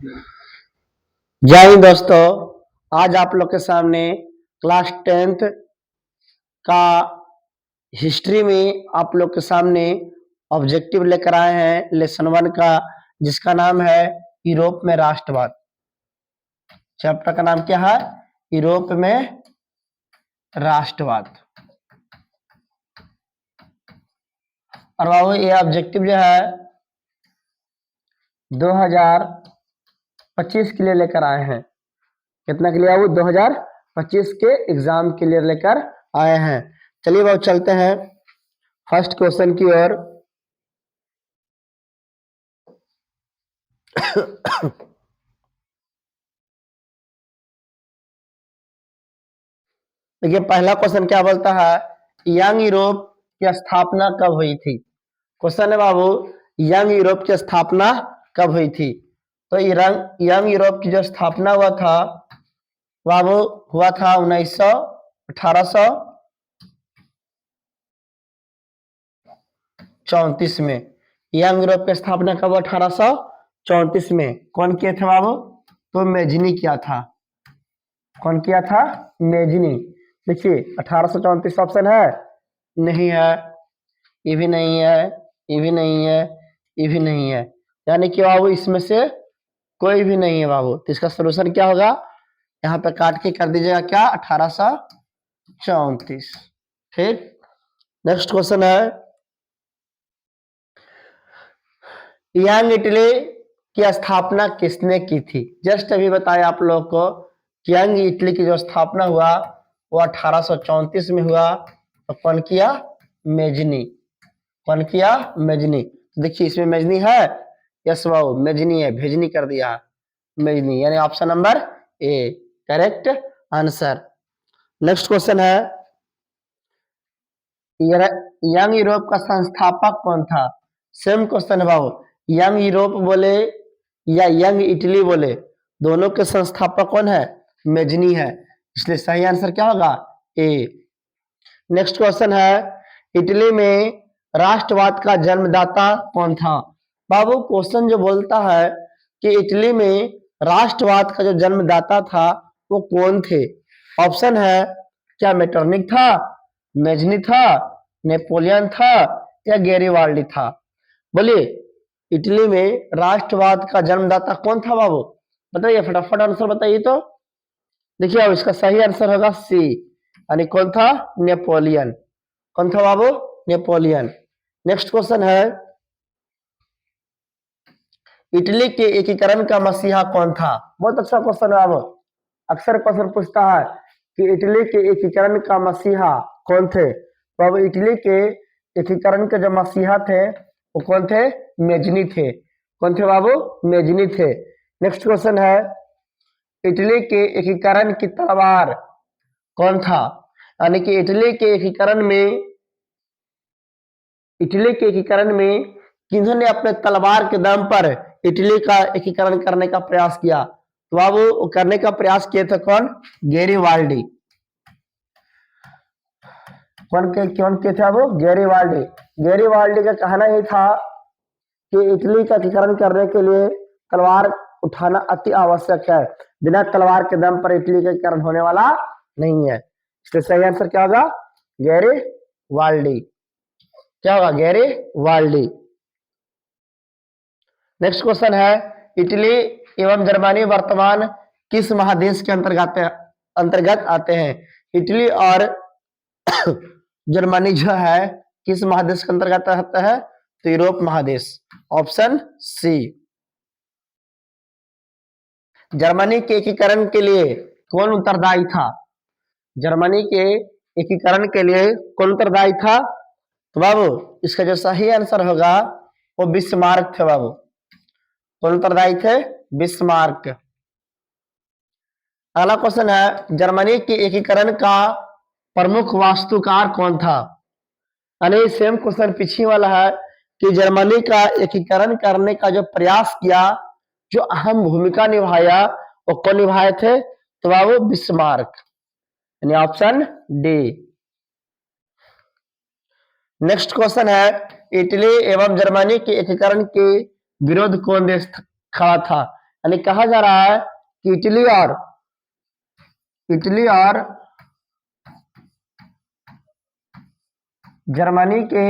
जय हिंद दोस्तों। आज आप लोग के सामने क्लास 10th का हिस्ट्री में आप लोग के सामने ऑब्जेक्टिव लेकर आए हैं लेसन 1 का, जिसका नाम है यूरोप में राष्ट्रवाद। चैप्टर का नाम क्या है? यूरोप में राष्ट्रवाद। और बाबू ये ऑब्जेक्टिव जो है 2025 के लिए लेकर आए हैं। कितना के लिए बाबू? 2025 के एग्जाम के लिए लेकर आए हैं। चलिए बाबू चलते हैं फर्स्ट क्वेश्चन की ओर। देखिए पहला क्वेश्चन क्या बोलता है, यंग यूरोप की स्थापना कब हुई थी? क्वेश्चन है बाबू, यंग यूरोप की स्थापना कब हुई थी? तो यंग यूरोप की जो स्थापना हुआ था बाबू, हुआ था 1834 में। यंग यूरोप की स्थापना कब? 1834 में। कौन किया था बाबू? तो मेजनी किया था। कौन किया था? मेजनी। देखिए 1834 ऑप्शन है? नहीं है, ये भी नहीं है, ये भी नहीं है, ये भी नहीं है, यानी कि बाबू इसमें से कोई भी नहीं है बाबू। तो इसका सोल्यूशन क्या होगा? यहाँ पे काट के कर दीजिएगा क्या? 1834। ठीक। नेक्स्ट क्वेश्चन है, यंग इटली की स्थापना किसने की थी? जस्ट अभी बताया आप लोग को कि यंग इटली की जो स्थापना हुआ वो 1834 में हुआ। तो कौन किया? मेजनी। कौन किया? मेजनी। तो देखिए इसमें मेजनी है? यस बाबू मेजनी है, भेजनी कर दिया मेजनी, यानी option number A correct answer. Next question है, यंग यूरोप का संस्थापक कौन था? सेम क्वेश्चन है बाबू, यंग यूरोप बोले या यंग इटली बोले, दोनों के संस्थापक कौन है? मेजनी है, इसलिए सही आंसर क्या होगा? ए। नेक्स्ट क्वेश्चन है, इटली में राष्ट्रवाद का जन्मदाता कौन था? बाबू क्वेश्चन जो बोलता है कि इटली में राष्ट्रवाद का जो जन्मदाता था वो कौन थे? ऑप्शन है, क्या मेटरनिक था, मेजनी था, नेपोलियन था या गैरीवाल्डी था? बोलिए इटली में राष्ट्रवाद का जन्मदाता कौन था बाबू? बताइए फटाफट आंसर बताइए। तो देखिए अब इसका सही आंसर होगा सी, यानी कौन था? नेपोलियन। कौन था बाबू? नेपोलियन। नेक्स्ट क्वेश्चन है, इटली के एकीकरण का मसीहा कौन था? बहुत अच्छा क्वेश्चन है बाबू, अक्सर क्वेश्चन पूछता है कि इटली के एकीकरण का मसीहा कौन थे? तो अब इटली के एकीकरण के जो मसीहा थे वो कौन थे? मेजनी थे। कौन थे बाबू? मेजनी थे। नेक्स्ट क्वेश्चन है, इटली के एकीकरण की तलवार कौन था? यानी कि इटली के एकीकरण में किन्होंने अपने तलवार के दम पर इटली का एकीकरण करने का प्रयास किया? तो बाबू करने का प्रयास किए थे कौन? गैरीवाल्डी। कौन किए थे बाबू? गैरीवाल्डी। गैरीवाल्डी का कहना यही था कि इटली का एकीकरण करने के लिए तलवार उठाना अति आवश्यक है, बिना तलवार के दम पर इटली का एकीकरण होने वाला नहीं है। इसलिए सही आंसर क्या होगा? गैरीवाल्डी। क्या होगा? गैरीवाल्डी। नेक्स्ट क्वेश्चन है, इटली एवं जर्मनी वर्तमान किस महादेश के अंतर्गत आते हैं? इटली और जर्मनी जो है किस महादेश के अंतर्गत आता है? तो यूरोप महादेश, ऑप्शन सी। जर्मनी के एकीकरण के लिए कौन उत्तरदायी था? जर्मनी के एकीकरण के लिए कौन उत्तरदायी था? तो बाबू इसका जो सही आंसर होगा वो बिस्मार्क थे बाबू। कौन उत्तरदायी थे? बिस्मार्क। अगला क्वेश्चन है, जर्मनी के एकीकरण का प्रमुख वास्तुकार कौन था? यानी सेम क्वेश्चन पीछे वाला है कि जर्मनी का एकीकरण करने का जो प्रयास किया, जो अहम भूमिका निभाया, वो कौन निभाए थे? तो बाबू बिस्मार्क, यानी ऑप्शन डी। नेक्स्ट क्वेश्चन है, इटली एवं जर्मनी के एकीकरण के विरोध कौन देश खड़ा था? यानी कहा जा रहा है कि इटली और जर्मनी के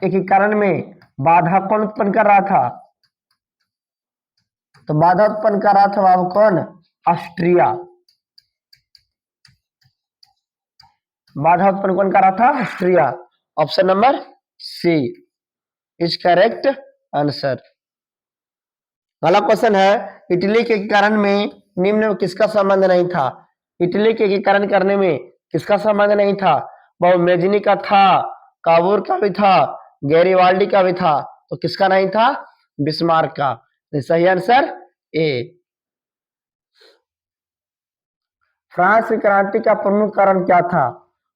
एकीकरण में बाधा कौन उत्पन्न कर रहा था? तो बाधा उत्पन्न कर रहा था बाबू कौन? ऑस्ट्रिया। बाधा उत्पन्न कौन कर रहा था? Austria. Option number C is correct answer. अगला क्वेश्चन है, इटली के एकीकरण में निम्न में किसका संबंध नहीं था? इटली के एकीकरण करने में किसका संबंध नहीं था? वो मेजनी का था, काबूर का भी था, गैरीवाल्डी का भी था, तो किसका नहीं था? बिस्मार्क का। सही आंसर ए। फ्रांस की क्रांति का प्रमुख कारण क्या था?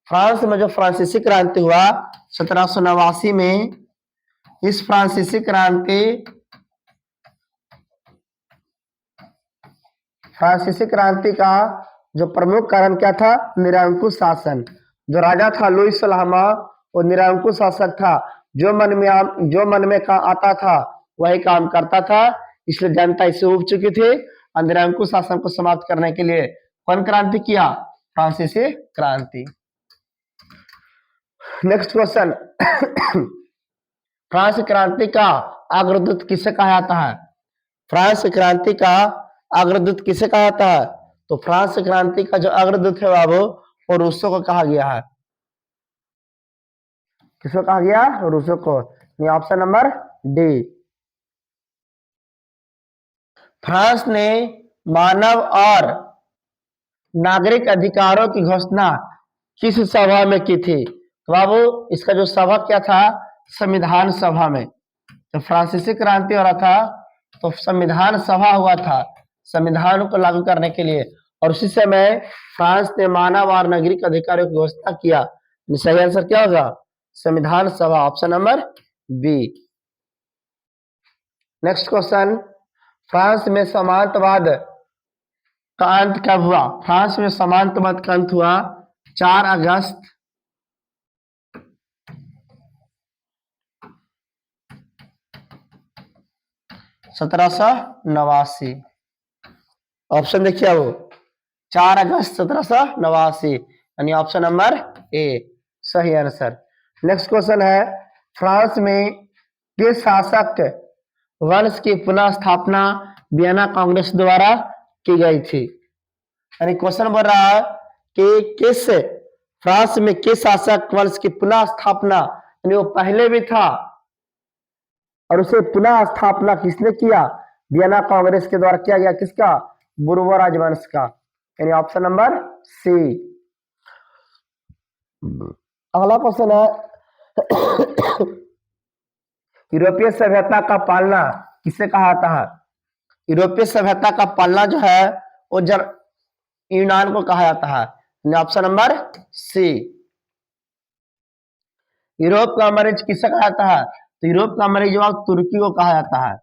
फ्रांस में जो फ्रांसीसी क्रांति हुआ 1789 में, इस फ्रांसीसी क्रांति का जो प्रमुख कारण क्या था? निरंकुश शासन। जो राजा था लुई सलामा, वो निरंकुश शासक था। जो मन में का आता था वही काम करता था, इसलिए जनता इससे उब चुकी थी और निरंकुश शासन को समाप्त करने के लिए कौन क्रांति किया? फ्रांसीसी क्रांति। नेक्स्ट क्वेश्चन, फ्रांस क्रांति का अग्रदूत किसे कहा जाता है? फ्रांस क्रांति का अग्रदूत किसे कहा जाता है? तो फ्रांस क्रांति का जो अग्रदूत है बाबू, वो रूसो को कहा गया है। किसको कहा गया? रूसो को। Option number D. फ्रांस ने मानव और नागरिक अधिकारों की घोषणा किस सभा में की थी? तो बाबू इसका जो सभा क्या था? संविधान सभा में। तो फ्रांसीसी क्रांति हो रहा था तो संविधान सभा हुआ था संविधान को लागू करने के लिए, और उसी समय फ्रांस ने मानव और नागरिक अधिकारों की घोषणा किया। सही आंसर क्या होगा? संविधान सभा। Option number B. Next question, France में सामंतवाद का अंत कब हुआ? फ्रांस में सामंतवाद का अंत हुआ 4 अगस्त 1789। ऑप्शन देखिए वो 4 अगस्त 1789, यानी ऑप्शन नंबर ए सही आंसर। नेक्स्ट क्वेश्चन है, फ्रांस में किस शासक वंश की पुनः स्थापना वियना कांग्रेस द्वारा की गई थी? यानी क्वेश्चन बोल रहा है कि फ्रांस में किस शासक वंश की पुनः स्थापना, यानी वो पहले भी था और उसे पुनः स्थापना किसने किया? वियना कांग्रेस के द्वारा किया गया। किसका? बुर्बो राजवंश का, यानी ऑप्शन नंबर सी। अगला क्वेश्चन है, यूरोपीय सभ्यता का पालना किसे कहा जाता है? यूरोपीय सभ्यता का पालना जो है वो यूनान को कहा जाता है, ऑप्शन नंबर सी। यूरोप का मरीज किसे कहा जाता है? तो यूरोप का मरीज तुर्की को कहा जाता है।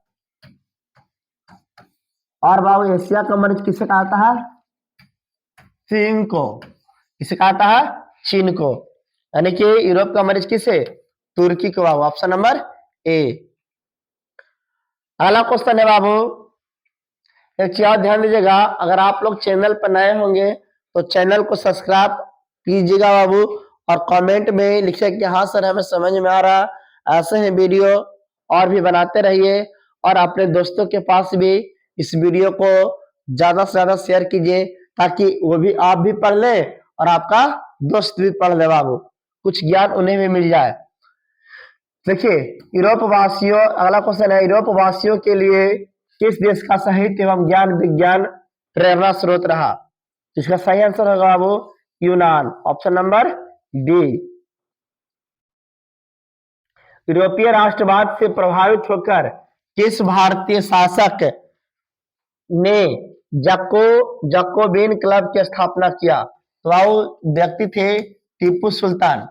और बाबू एशिया का मरीज किसे कहा जाता है? चीन को। किसे कहा जाता है? चीन को। यानी कि यूरोप का मरीज किसे? तुर्की को बाबू। Option number A. अगला क्वेश्चन है बाबू, एक चीज ध्यान दीजिएगा, अगर आप लोग चैनल पर नए होंगे तो चैनल को सब्सक्राइब कीजिएगा बाबू, और कमेंट में लिखिए कि हाँ सर हमें समझ में आ रहा। ऐसे ही वीडियो और भी बनाते रहिए, और अपने दोस्तों के पास भी इस वीडियो को ज्यादा से ज्यादा शेयर कीजिए, ताकि वो भी आप भी पढ़ ले और आपका दोस्त भी पढ़ ले बाबू, कुछ ज्ञान उन्हें भी मिल जाए। देखिए, यूरोप वासियों, अगला क्वेश्चन है, यूरोप वासियों के लिए किस देश का साहित्य एवं ज्ञान विज्ञान प्रेरणा स्रोत रहा? इसका सही आंसर होगा बाबू यूनान। Option number B. यूरोपीय राष्ट्रवाद से प्रभावित होकर किस भारतीय शासक ने जकोबिन क्लब की स्थापना किया? तो वो व्यक्ति थे टीपू सुल्तान।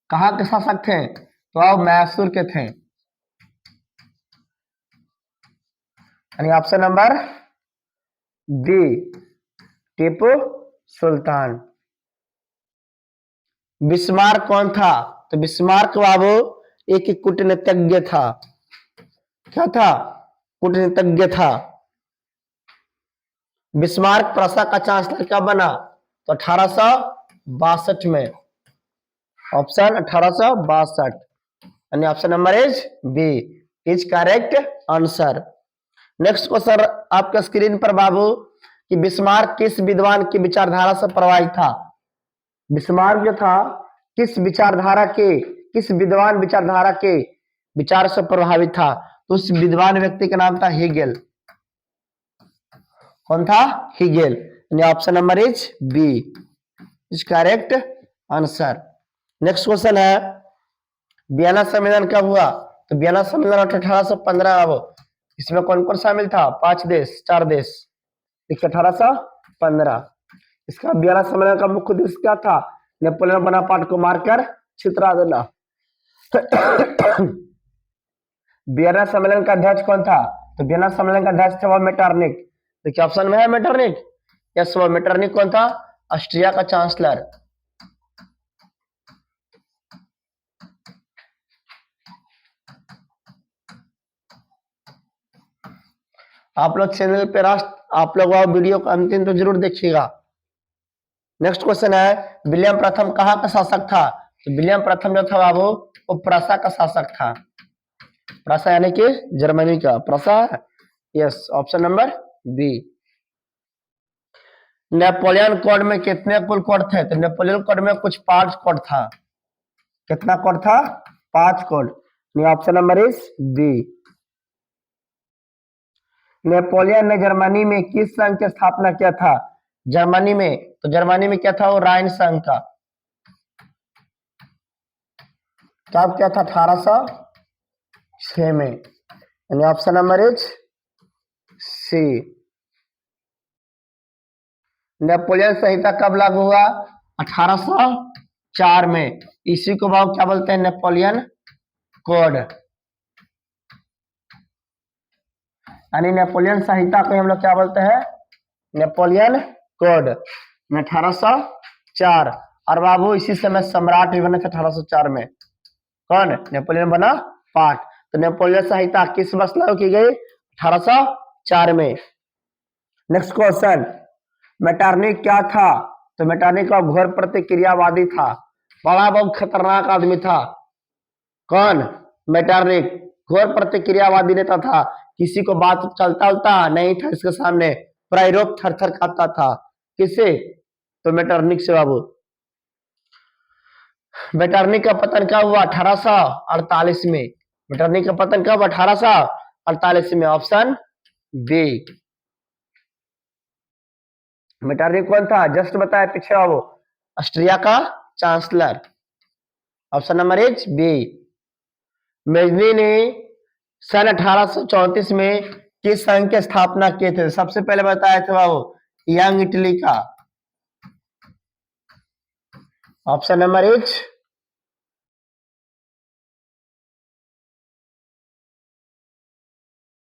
कहाँ के शासक थे? तो वो मैसूर के थे, यानी option number B Tipu Sultan. Bismarck कौन था? तो बिस्मार्क बाबू एक कूटनीतिज्ञ था। क्या था? कूटनीतिज्ञ था। बिस्मार्क प्रसा का चांसलर कब बना? तो 1862 में। ऑप्शन 1862, यानी option number is B is correct answer. Next question आपके स्क्रीन पर बाबू कि बिस्मार्क किस विद्वान की विचारधारा से प्रभावित था? बिस्मार्क जो था किस विचारधारा के, किस विद्वान विचारधारा के विचार से प्रभावित था? तो उस विद्वान व्यक्ति का नाम था हेगेल। कौन था? हेगेल, यानी option number is B is correct answer. Next question है वियना सम्मेलन कब हुआ? तो वियना सम्मेलन 1815 अब इसमें कौन कौन शामिल था? 5 देश, 4 देश। 1815। इसका वियना सम्मेलन का मुख्य उद्देश्य क्या था? नेपोलियन बोनापार्ट को मारकर छितरा देना। वियना सम्मेलन का अध्यक्ष कौन था? तो वियना सम्मेलन का अध्यक्ष था मेटरनिक। देखिए ऑप्शन में है मेटरनिक। यस, वो मेटरनिक कौन था? ऑस्ट्रिया का चांसलर। आप लोग चैनल पे आप लोग वीडियो को अंतिम तो जरूर देखिएगा। नेक्स्ट क्वेश्चन है विलियम प्रथम कहाँ का शासक था? तो विलियम प्रथम जो था बाबू वो प्रसा का शासक था। प्रसा यानी कि जर्मनी का प्रसा। Yes, option number B. Napoleon code में कितने कुल कोड थे? तो नेपोलियन कोड में कुछ 5 कोड था। कितना कोड था? 5 code. Option number is B. Napoleon ने जर्मनी में किस संघ की स्थापना किया था? जर्मनी में, तो जर्मनी में क्या था? वो राइन संघ का। कब क्या था? 1806 में, यानी option number is C. Napoleon संहिता कब लागू हुआ? 1804 में। इसी को बाबू क्या बोलते हैं? नेपोलियन कोड, यानी नेपोलियन संहिता को हम लोग क्या बोलते हैं? Napoleon code. 1804। और बाबू इसी समय सम्राट भी बने थे 1804 में। कौन? नेपोलियन बना पार्ट। तो नेपोलियन संहिता किस वर्ष लागू की गई? 1804 में। नेक्स्ट क्वेश्चन, मेटरनिक क्या था? तो मेटरनिक का घोर प्रतिक्रियावादी था। बड़ा बहुत खतरनाक आदमी था। कौन? मेटरनिक घोर प्रतिक्रियावादी नेता था। किसी को बात चलता उलता नहीं था इसके सामने, पूरा यूरोप थर थर कांपता था। किससे? तो मेटरनिक से बाबू। मेटरनिक का पतन कब हुआ? 1848 में। मेटरनिक का पतन कब? 1848 में। Option B. मेटरनिक कौन था? जस्ट बताया पीछे बाबू, ऑस्ट्रिया का chancellor. Option number is B. Mazzini ने सन 1834 में किस संघ की स्थापना किए थे? सबसे पहले बताया था बाबू यंग इटली का। Option number is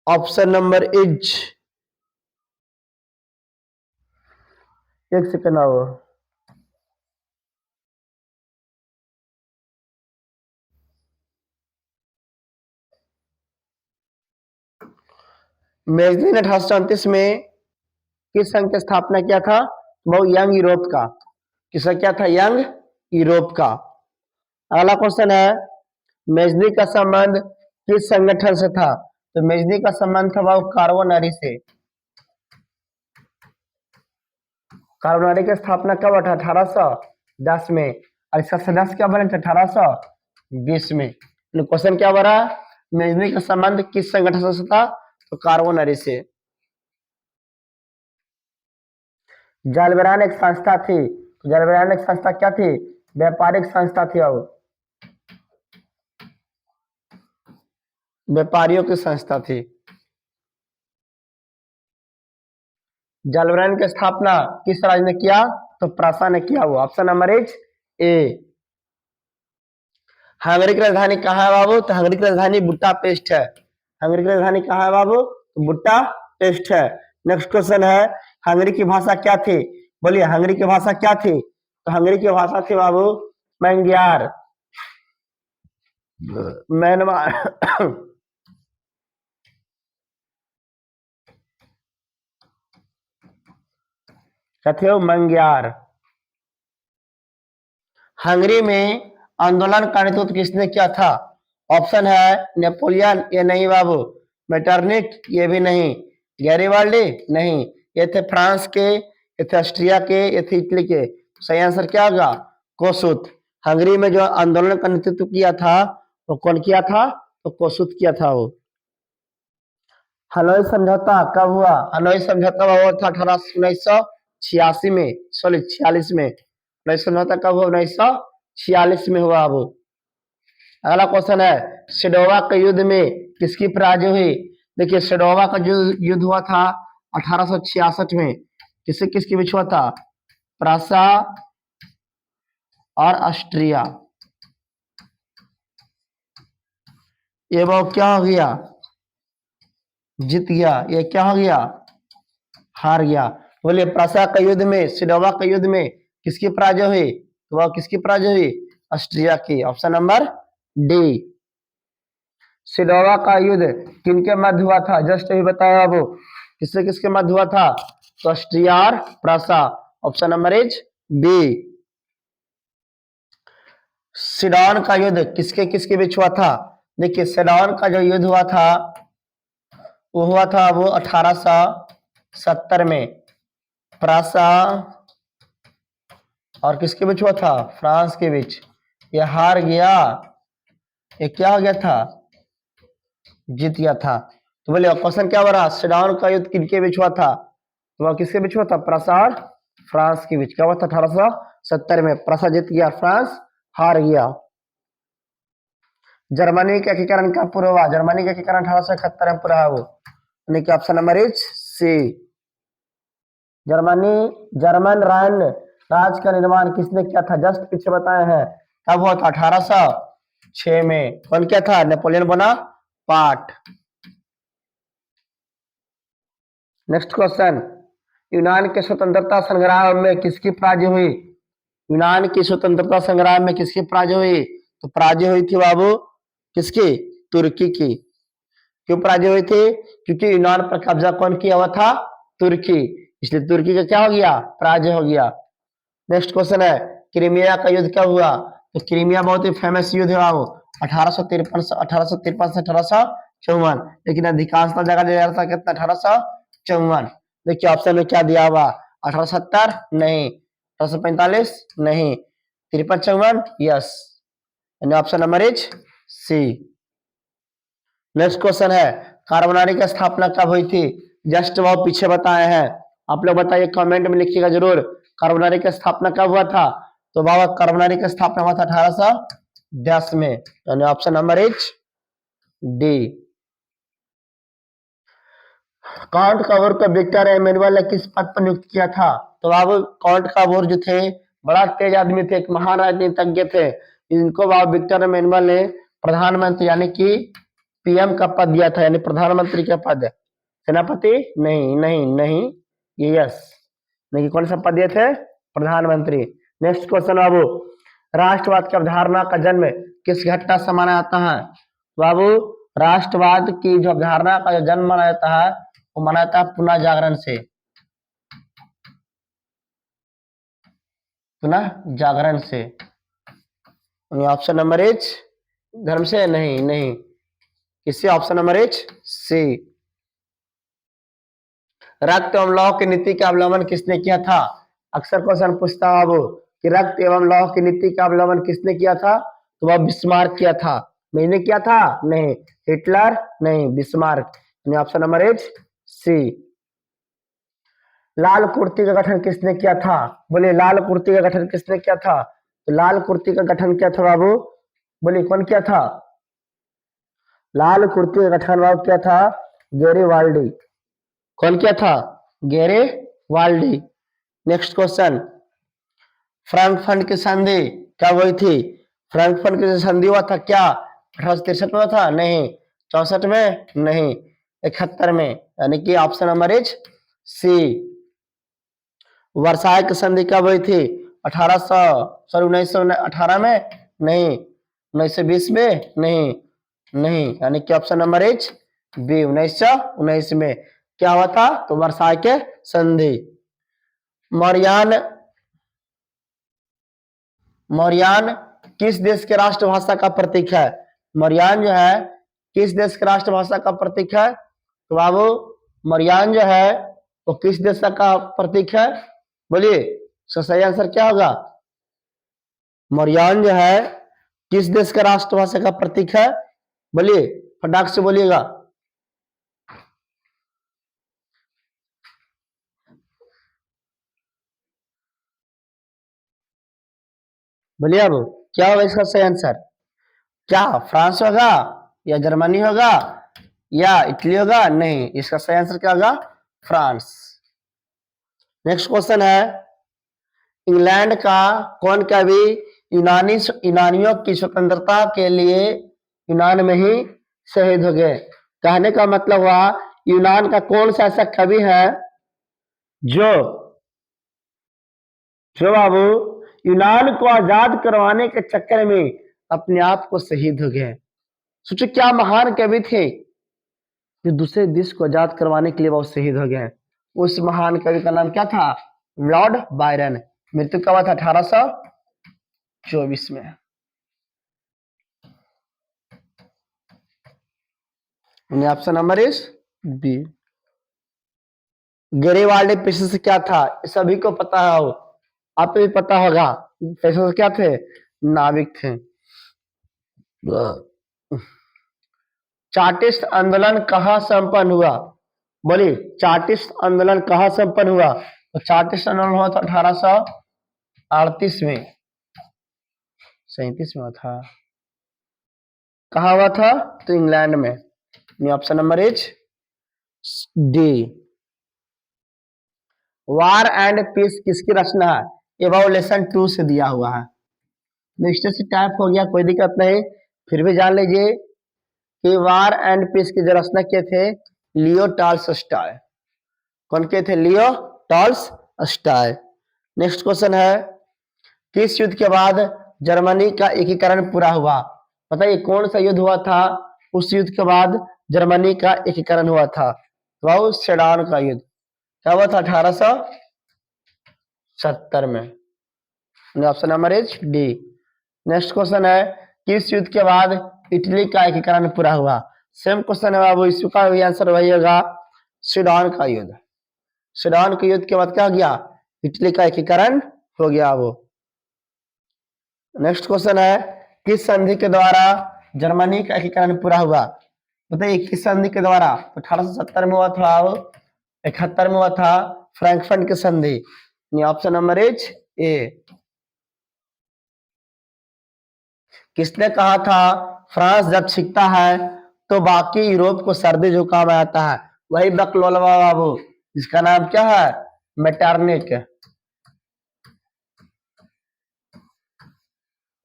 option number is एक सेकंड आओ। मेजनी ने 1834 में किस संघ की स्थापना किया था? वो यंग यूरोप का। किसका क्या था? यंग यूरोप का। अगला क्वेश्चन है मेजनी का संबंध किस संगठन से था? तो मेजनी का संबंध था वो कार्बोनरी से। कार्बोनरी की स्थापना कब? 1810 में। और इसका सदस्य क्या बने थे? 1820 में। क्वेश्चन क्या बना? मेजनी का संबंध किस संगठन से था? तो कार्बोनरी से। जलबरान एक संस्था थी। जलबरान एक संस्था क्या थी? व्यापारिक संस्था थी। और व्यापारियों की संस्था थी। जलबरान की स्थापना किस राज्य ने किया? तो प्रसा ने किया हुआ। Option number is a. Hungary की राजधानी कहाँ है बाबू? तो हंगरी की राजधानी बुडापेस्ट है। हंगरी की राजधानी कहाँ है बाबू? तो बुडापेस्ट है। नेक्स्ट क्वेश्चन है हंगरी की भाषा क्या थी? बोलिए हंगरी की भाषा क्या थी? तो हंगरी की भाषा थी बाबू मैंग्यार। म्यांमार क्या थे वो? मंग्यार। हंगरी में आंदोलन का नेतृत्व किसने किया था? ऑप्शन है नेपोलियन, ये नहीं बाबू। मेटरनिक, ये भी नहीं। गैरिबाल्डी, नहीं। ये थे फ्रांस के, ये थे ऑस्ट्रिया के, ये थे इटली के। सही आंसर क्या होगा? कोसुत। हंगरी में जो आंदोलन का नेतृत्व किया था वो कौन किया था? तो कोसुत किया था वो। हनोई समझौता कब हुआ? हनोई समझौता हुआ था 1986 में, सॉरी 46 में। हनोई समझौता कब हुआ? 1946 में हुआ वो। अगला क्वेश्चन है, सिडोवा के युद्ध में किसकी पराजय हुई? देखिए, सिडोवा का जो युद्ध हुआ था 1866 में, किससे किसके बीच हुआ था? प्रासा और ऑस्ट्रिया। ये वो क्या हो गया? जीत गया। ये क्या हो गया? हार गया। बोलिए, प्रासा का युद्ध में, सिडोवा का युद्ध में किसकी पराजय हुई? तो वह किसकी पराजय हुई? ऑस्ट्रिया की। Option number D. सिडोवा का युद्ध किनके मध्य हुआ था? जस्ट अभी बताया वो। किससे किसके मध्य हुआ था? तो ऑस्ट्रिया और प्रासा। Option number is B. Sedan का युद्ध किसके किसके बीच हुआ था? देखिए, सिडोन का जो युद्ध हुआ था वो हुआ था वो 1870 में। प्रासा और किसके बीच हुआ था? फ्रांस के बीच। ये हार गया। ये क्या हो गया था? जीत गया था। तो बोले क्वेश्चन क्या हो रहा? सिडोन का युद्ध किनके बीच हुआ था? तो वह किसके बीच हुआ था? प्रासा और फ्रांस के बीच। क्या हुआ था? 1870 में। प्रासा जीत गया, फ्रांस हार गया। जर्मनी के एकीकरण कब पूरा हुआ? जर्मनी का एकीकरण 1871 में पूरा हुआ। यानी कि option number is C. Germany, German Rhine राज्य का निर्माण किसने किया था? जस्ट पीछे बताए हैं। कब हुआ था? 1806 में। कौन क्या था? Napoleon Bonaparte. नेक्स्ट क्वेश्चन, यूनान के स्वतंत्रता संग्राम में किसकी पराजय हुई? यूनान की स्वतंत्रता संग्राम में किसकी पराजय हुई? तो पराजय हुई थी बाबू किसकी? तुर्की की। क्यों पराजय हुई थी? क्योंकि यूनान पर कब्जा कौन किया हुआ था? तुर्की। इसलिए तुर्की का क्या हो गया? पराजय हो गया। नेक्स्ट क्वेश्चन है, क्रीमिया का युद्ध कब हुआ? तो क्रीमिया बहुत ही फेमस युद्ध हुआ वो 1853 से 1854। लेकिन अधिकांश जगह दिया जा रहा था कितना? 1854। देखिए ऑप्शन में क्या दिया हुआ? 1870 नहीं, 1845 नहीं, 53 54 यस। यानी option number is C. Next question है, कार्बोनारी की स्थापना कब हुई थी? जस्ट वो पीछे बताए हैं। आप लोग बताइए, कमेंट में लिखिएगा जरूर, कार्बोनारी की स्थापना कब हुआ था? तो बाबा कार्बोनारी की स्थापना हुआ था 1810 में। यानी option number is D. Count Cavour को विक्टर एमेनुअल ने किस पद पर नियुक्त किया था? तो बाबू काउंट काबोर जो थे बड़ा तेज आदमी थे, एक महान राजनीतिज्ञ थे। इनको बाबू विक्टर एमेनुअल ने प्रधानमंत्री यानी कि पीएम का पद दिया था, यानी प्रधानमंत्री का पद। सेनापति नहीं, नहीं नहीं, ये यस नहीं। कौन सा पद दिए थे? प्रधानमंत्री। नेक्स्ट क्वेश्चन बाबू, राष्ट्रवाद की अवधारणा का जन्म किस घटना से माना जाता है? बाबू राष्ट्रवाद की जो अवधारणा का जो जन्म माना जाता है वो माना जाता है पुनः जागरण से। पुनः जागरण से। ऑप्शन नंबर इज धर्म से नहीं, नहीं, इससे ऑप्शन नंबर इज सी। रक्त एवं लौह की नीति का अवलंबन किसने किया था? अक्सर क्वेश्चन पूछता है बाबू कि रक्त एवं लौह की नीति का अवलंबन किसने किया था? तो वह बिस्मार्क किया था। मैंने किया था? नहीं। हिटलर नहीं, Bismarck. Option number is C. लाल कुर्ती का गठन किसने किया था? बोलिए, लाल कुर्ती का गठन किसने किया था? तो लाल कुर्ती का गठन किया था बाबू, बोलिए कौन किया था? लाल कुर्ती का गठन बाबू किया था गैरीवाल्डी। कौन किया था? गैरीवाल्डी। नेक्स्ट क्वेश्चन, फ्रैंकफर्ट की संधि कब हुई थी? फ्रैंकफर्ट की संधि हुआ था क्या 1863 में हुआ था? नहीं। 64 में? नहीं। 71 में। यानी कि option number is C. Versailles की संधि कब हुई थी? 1800 सॉरी 1918 में? नहीं। 1920 में? नहीं, नहीं। यानी कि ऑप्शन नंबर इज बी, 1919 में। क्या हुआ था? तो वर्साय के संधि। मौर्यान मौर्यान किस देश के राष्ट्रभाषा का प्रतीक है? मौर्यान जो है किस देश के राष्ट्रभाषा का प्रतीक है? तो बाबू मौर्यान जो है वो किस देश का प्रतीक है? बोलिए, इसका सही आंसर क्या होगा? मौर्यान जो है किस देश का राष्ट्रभाषा का प्रतीक है? बोलिए, फटाक से बोलिएगा। बोलिए अब, क्या होगा इसका सही आंसर? क्या फ्रांस होगा या जर्मनी होगा या इटली होगा? नहीं, इसका सही आंसर क्या होगा? फ्रांस। नेक्स्ट क्वेश्चन है, इंग्लैंड का कौन कवि यूनानियों की स्वतंत्रता के लिए यूनान में ही शहीद हो गए? कहने का मतलब हुआ, यूनान का कौन सा ऐसा कवि है जो जो बाबू यूनान को आजाद करवाने के चक्कर में अपने आप को शहीद हो गए। सोचो क्या महान कवि थे जो दूसरे देश को आजाद करवाने के लिए वो शहीद हो गए। उस महान कवि का नाम क्या था? Lord Byron. मृत्यु कब हुआ था? 1824 में। Option number is B. Garibaldi पेशे से क्या था? सभी को पता हो, आपको भी पता होगा। पेशे से क्या थे? नाविक थे। चार्टिस्ट आंदोलन कहाँ संपन्न हुआ? बोलिए, चार्टिस्ट आंदोलन कहाँ संपन्न हुआ? तो चार्टिस्ट आंदोलन हुआ था 1838 में, 37 में हुआ था। कहाँ हुआ था? तो इंग्लैंड में। Option number is D. War and peace किसकी रचना है? एवोल्यूशन 2 से दिया हुआ है। मिस्टेक से टाइप हो गया, कोई दिक्कत नहीं, फिर भी जान लीजिए कि वार एंड पीस की जो रचना किए थे लियो टॉल्स्टॉय। कौन के थे? Leo Tolstoy. नेक्स्ट क्वेश्चन है, किस युद्ध के बाद जर्मनी का एकीकरण पूरा हुआ? बताइए कौन सा युद्ध हुआ था उस युद्ध के बाद जर्मनी का एकीकरण हुआ था? तो सेडान का युद्ध। क्या हुआ था? 1870 में। Option number is D. Next question है, किस युद्ध के बाद इटली का एकीकरण पूरा हुआ? सेम क्वेश्चन है बाबू, इसका भी आंसर वही होगा, सीडन का युद्ध। सीडन के युद्ध के बाद क्या हो गया? इटली का एकीकरण हो गया। वो नेक्स्ट क्वेश्चन है, किस संधि के द्वारा जर्मनी का एकीकरण पूरा हुआ? बताइए किस संधि के द्वारा? 1870 में हुआ था, 71 में हुआ था, फ्रैंकफर्ट की संधि। Option number is a. किसने कहा था फ्रांस जब छिकता है तो बाकी यूरोप को सर्दी जुकाम आता है? वही बकलोलवा बाबू, जिसका नाम क्या है? मेटरनिक।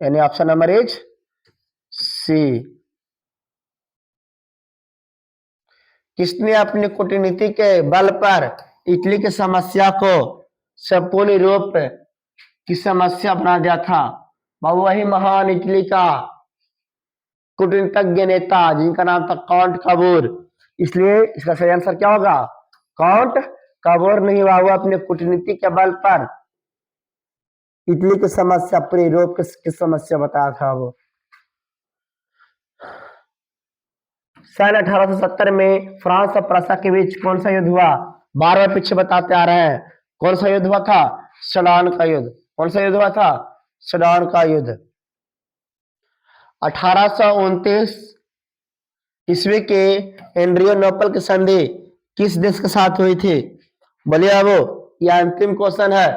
यानी ऑप्शन नंबर इज सी। किसने अपनी कूटनीति के बल पर इटली की समस्या को संपूर्ण यूरोप की समस्या बना दिया था? बाबू वही महान इटली का कूटनीतिज्ञ नेता जिनका नाम था काउंट काबूर। इसलिए इसका सही आंसर क्या होगा? काउंट काबूर नहीं, बाबू अपने कूटनीति के बल पर इटली की समस्या पूरे यूरोप की समस्या बताया था वो। सन 1870 में फ्रांस और प्रसा के बीच कौन सा युद्ध हुआ? बार बार पीछे बताते आ रहे हैं। कौन सा युद्ध हुआ था? सडान का युद्ध। कौन सा युद्ध हुआ था? सडान का युद्ध। 1829 ईस्वी के एड्रियानोपल की संधि किस देश के साथ हुई थी? बोलिए अब, यह अंतिम क्वेश्चन है।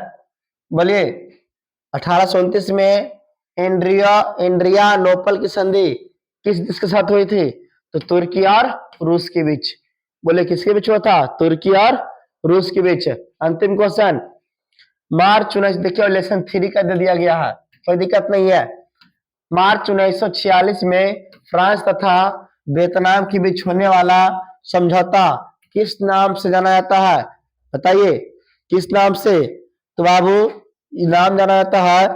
बोलिए, 1829 में एड्रियानोपल की संधि किस देश के साथ हुई थी? तो तुर्की और रूस के बीच। बोले किसके बीच हुआ था? तुर्की और रूस के बीच। अंतिम क्वेश्चन, मार्च 19, देखिए लेसन 3 का दे दिया गया है, कोई दिक्कत नहीं है। मार्च 1946 में फ्रांस तथा वियतनाम के बीच होने वाला समझौता किस नाम से जाना जाता है? बताइए किस नाम से? तो बाबू ये नाम जाना जाता है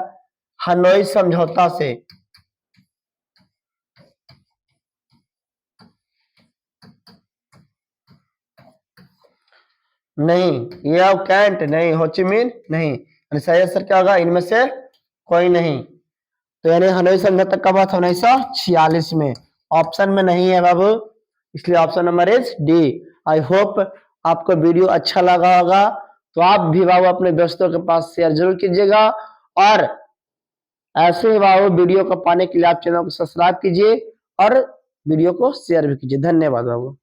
हनोई समझौता से। नहीं, ये कैंट नहीं, होचिमिन नहीं, यानी सही आंसर क्या होगा, इनमें से कोई नहीं। तो यानी हनोई समझौता कब हुआ था, 1946 में। ऑप्शन में नहीं है बाबू, इसलिए option number is D. I hope आपको वीडियो अच्छा लगा होगा, तो आप भी बाबू अपने दोस्तों के पास शेयर जरूर कीजिएगा, और ऐसे ही बाबू वीडियो को पाने के लिए आप चैनल को सब्सक्राइब कीजिए और वीडियो को शेयर भी कीजिए। धन्यवाद बाबू।